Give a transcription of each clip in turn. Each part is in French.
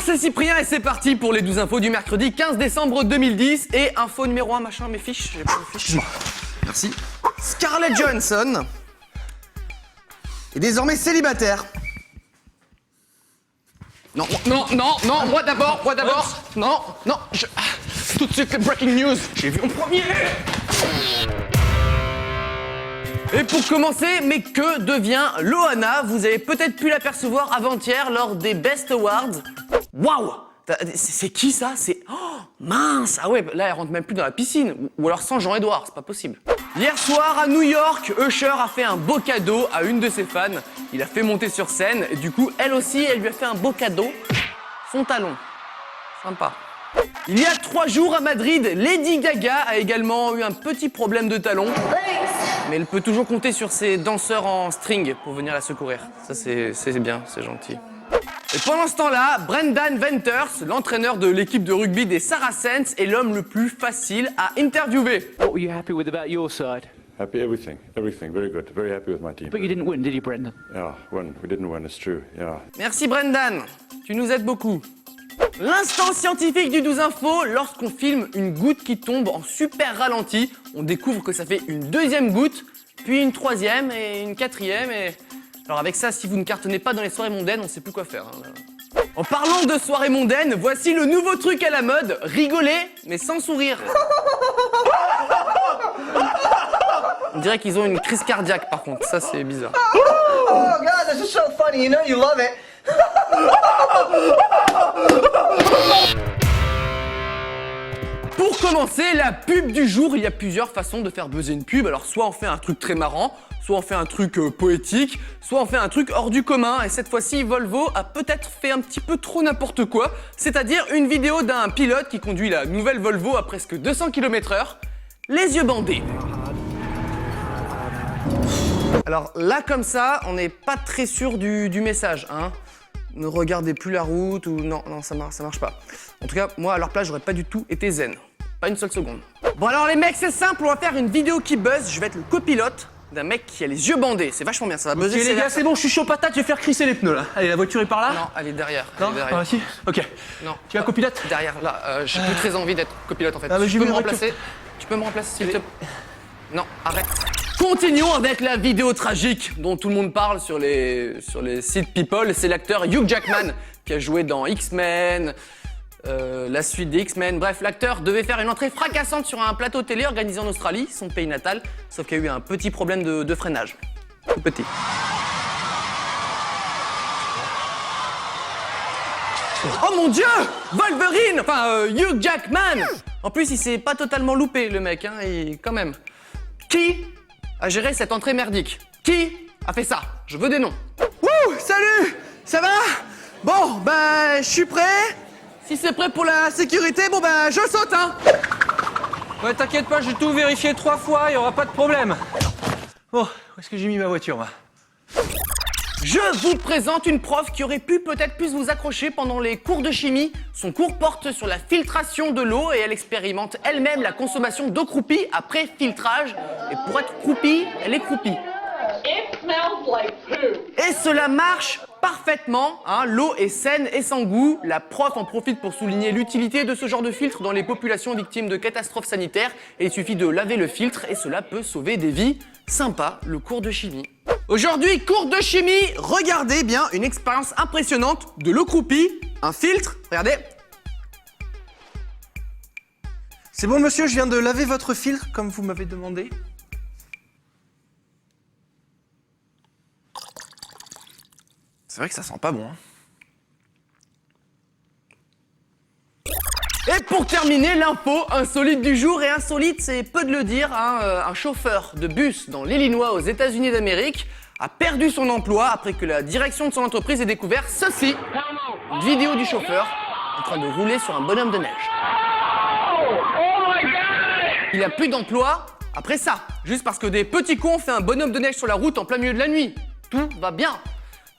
c'est Cyprien et c'est parti pour les 12 infos du mercredi 15 décembre 2010. Et info numéro 1, machin, mes fiches, j'ai pas mes fiches. Merci. Scarlett Johansson est désormais célibataire. Non, moi d'abord, non, tout de suite les breaking news, j'ai vu en premier. Et pour commencer, mais que devient Loana? Vous avez peut-être pu l'apercevoir avant-hier lors des Best Awards. Waouh! C'est qui ça? C'est... Oh, mince! Ah ouais, là elle rentre même plus dans la piscine. Ou alors sans Jean-Edouard, c'est pas possible. Hier soir, à New York, Usher a fait un beau cadeau à une de ses fans. Il a fait monter sur scène, et du coup, elle aussi, elle lui a fait un beau cadeau. Son talon. Sympa. Il y a 3 jours à Madrid, Lady Gaga a également eu un petit problème de talon. Mais elle peut toujours compter sur ses danseurs en string pour venir la secourir. Ça, c'est bien, c'est gentil. Et pendant ce temps-là, Brendan Venters, l'entraîneur de l'équipe de rugby des Saracens, est l'homme le plus facile à interviewer. What were you happy with about your side? Happy, everything, very good, very happy with my team. But you didn't win, did you, Brendan? Yeah, we didn't win, it's true, yeah. Merci Brendan, tu nous aides beaucoup. L'instant scientifique du 12 infos, lorsqu'on filme une goutte qui tombe en super ralenti, on découvre que ça fait une deuxième goutte, puis une troisième et une quatrième et... Alors avec ça, si vous ne cartonnez pas dans les soirées mondaines, on sait plus quoi faire. Hein. En parlant de soirées mondaines, voici le nouveau truc à la mode, rigoler mais sans sourire. On dirait qu'ils ont une crise cardiaque par contre, ça c'est bizarre. Oh God, this is so funny, you know you love it. Pour commencer, la pub du jour, il y a plusieurs façons de faire buzzer une pub. Alors soit on fait un truc très marrant, soit on fait un truc poétique, soit on fait un truc hors du commun. Et cette fois-ci, Volvo a peut-être fait un petit peu trop n'importe quoi. C'est-à-dire une vidéo d'un pilote qui conduit la nouvelle Volvo à presque 200 km/h, les yeux bandés. Alors là, comme ça, on n'est pas très sûr du message, hein. Ne regardez plus la route ou... Non, ça marche pas. En tout cas, moi, à leur place, j'aurais pas du tout été zen. Pas une seule seconde. Bon alors les mecs, c'est simple, on va faire une vidéo qui buzz. Je vais être le copilote d'un mec qui a les yeux bandés. C'est vachement bien, ça va buzzer. Ok les gars, c'est bon, je suis chaud patate, je vais faire crisser les pneus là. Allez, la voiture est par là? Non, elle est derrière. Non, elle est derrière. par ici? Ok. Non. Tu es copilote? Derrière, là. J'ai plus très envie d'être copilote en fait. Ah, mais Tu peux me remplacer? Tu peux me remplacer s'il te plaît? Non, arrête. Continuons avec la vidéo tragique dont tout le monde parle sur les sites People. C'est l'acteur Hugh Jackman qui a joué dans X-Men, la suite des X-Men. Bref, l'acteur devait faire une entrée fracassante sur un plateau télé organisé en Australie, son pays natal, sauf qu'il y a eu un petit problème de freinage. Tout petit. Oh mon Dieu! Wolverine! Enfin, Hugh Jackman! En plus, il s'est pas totalement loupé, le mec, hein, quand même. Qui a géré cette entrée merdique? Qui a fait ça? Je veux des noms. Wouh! Salut! Ça va? Bon, je suis prêt. Si c'est prêt pour la sécurité, bon je saute, hein. Ouais, t'inquiète pas, j'ai tout vérifié 3 fois, y aura pas de problème. Bon, où est-ce que j'ai mis ma voiture, moi? Je vous présente une prof qui aurait pu peut-être plus vous accrocher pendant les cours de chimie. Son cours porte sur la filtration de l'eau et elle expérimente elle-même la consommation d'eau croupie après filtrage. Et pour être croupie, elle est croupie. Et cela marche parfaitement, hein. L'eau est saine et sans goût. La prof en profite pour souligner l'utilité de ce genre de filtre dans les populations victimes de catastrophes sanitaires. Et il suffit de laver le filtre et cela peut sauver des vies. Sympa, le cours de chimie. Aujourd'hui, cours de chimie, regardez bien une expérience impressionnante de l'eau croupie, un filtre, regardez. C'est bon monsieur, je viens de laver votre filtre comme vous m'avez demandé. C'est vrai que ça sent pas bon, hein. Et pour terminer, l'info insolite du jour, et insolite, c'est peu de le dire, hein, un chauffeur de bus dans l'Illinois aux États-Unis d'Amérique a perdu son emploi après que la direction de son entreprise ait découvert ceci. Une vidéo du chauffeur en train de rouler sur un bonhomme de neige. Il a plus d'emploi après ça, juste parce que des petits cons ont fait un bonhomme de neige sur la route en plein milieu de la nuit. Tout va bien.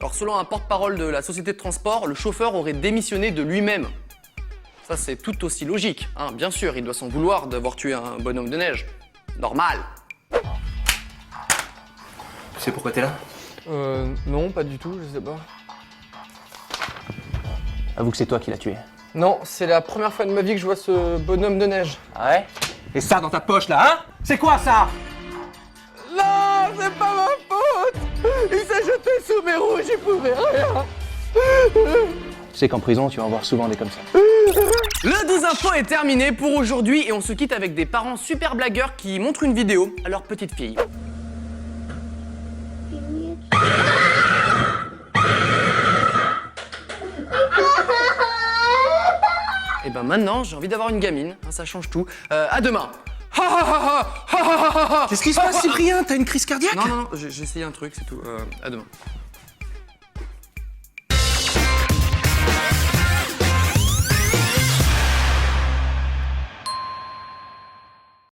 Alors selon un porte-parole de la société de transport, le chauffeur aurait démissionné de lui-même. Ça c'est tout aussi logique, hein. Bien sûr, il doit s'en vouloir d'avoir tué un bonhomme de neige. Normal. Tu sais pourquoi t'es là? Non, pas du tout, je sais pas. Avoue que c'est toi qui l'as tué. Non, c'est la première fois de ma vie que je vois ce bonhomme de neige. Ah ouais? Et ça dans ta poche là, hein? C'est quoi ça? Non, c'est pas ma faute. Il s'est jeté sous mes roues, j'y pouvais rien. Tu sais qu'en prison, tu vas en voir souvent des comme ça. Le 12 info est terminé pour aujourd'hui et on se quitte avec des parents super blagueurs qui montrent une vidéo à leur petite fille. Et ben maintenant, j'ai envie d'avoir une gamine, hein, ça change tout. À demain. Qu'est-ce qui se passe, Cyprien? T'as une crise cardiaque? Non, j'ai essayé un truc, c'est tout. À demain.